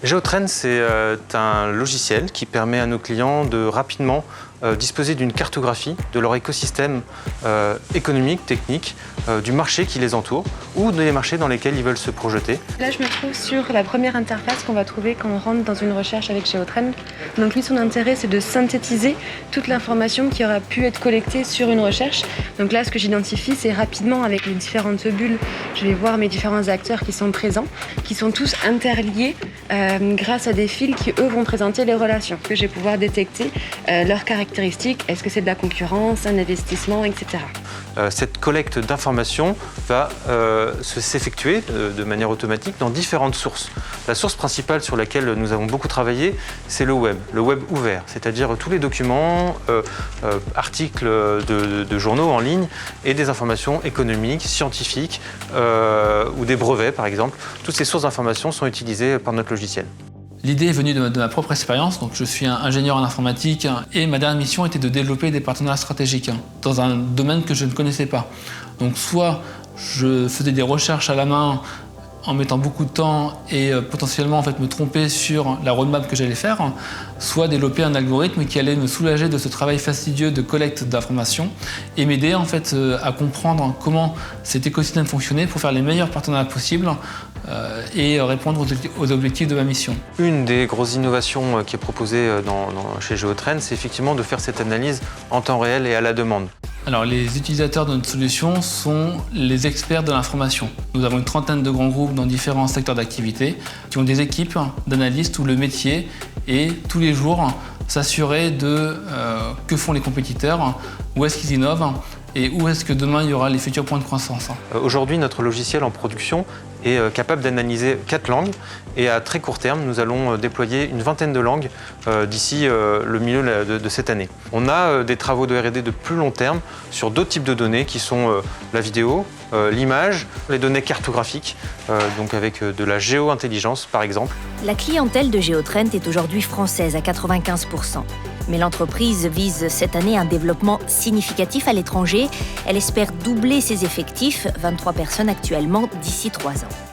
Géotrain, c'est un logiciel qui permet à nos clients de rapidement disposer d'une cartographie de leur écosystème économique, technique, du marché qui les entoure ou des marchés dans lesquels ils veulent se projeter. Là, je me trouve sur la première interface qu'on va trouver quand on rentre dans une recherche avec Géotrain. Donc lui, son intérêt, c'est de synthétiser toute l'information qui aura pu être collectée sur une recherche. Donc là, ce que j'identifie, c'est rapidement avec les différentes bulles, je vais voir mes différents acteurs qui sont présents, qui sont tous interliés grâce à des fils qui, eux, vont présenter les relations, que je vais pouvoir détecter leurs caractéristiques. Est-ce que c'est de la concurrence, un investissement, etc. Cette collecte d'informations va s'effectuer de manière automatique dans différentes sources. La source principale sur laquelle nous avons beaucoup travaillé, c'est le web ouvert, c'est-à-dire tous les documents, articles de journaux en ligne et des informations économiques, scientifiques ou des brevets par exemple. Toutes ces sources d'informations sont utilisées par notre logiciel. L'idée est venue de ma propre expérience. Donc, je suis ingénieur en informatique et ma dernière mission était de développer des partenariats stratégiques dans un domaine que je ne connaissais pas. Donc soit je faisais des recherches à la main en mettant beaucoup de temps et potentiellement me tromper sur la roadmap que j'allais faire, soit développer un algorithme qui allait me soulager de ce travail fastidieux de collecte d'informations et m'aider à comprendre comment cet écosystème fonctionnait pour faire les meilleurs partenariats possibles et répondre aux objectifs de ma mission. Une des grosses innovations qui est proposée chez Géotrain, c'est effectivement de faire cette analyse en temps réel et à la demande. Alors, les utilisateurs de notre solution sont les experts de l'information. Nous avons une trentaine de grands groupes dans différents secteurs d'activité qui ont des équipes d'analystes où le métier est tous les jours s'assurer de que font les compétiteurs, où est-ce qu'ils innovent et où est-ce que demain il y aura les futurs points de croissance. Aujourd'hui, notre logiciel en production est capable d'analyser 4 langues et à très court terme, nous allons déployer une vingtaine de langues d'ici le milieu de cette année. On a des travaux de R&D de plus long terme sur d'autres types de données qui sont la vidéo, l'image, les données cartographiques, donc avec de la géo-intelligence par exemple. La clientèle de Géotrain est aujourd'hui française à 95%. Mais l'entreprise vise cette année un développement significatif à l'étranger. Elle espère doubler ses effectifs, 23 personnes actuellement, d'ici 3 ans.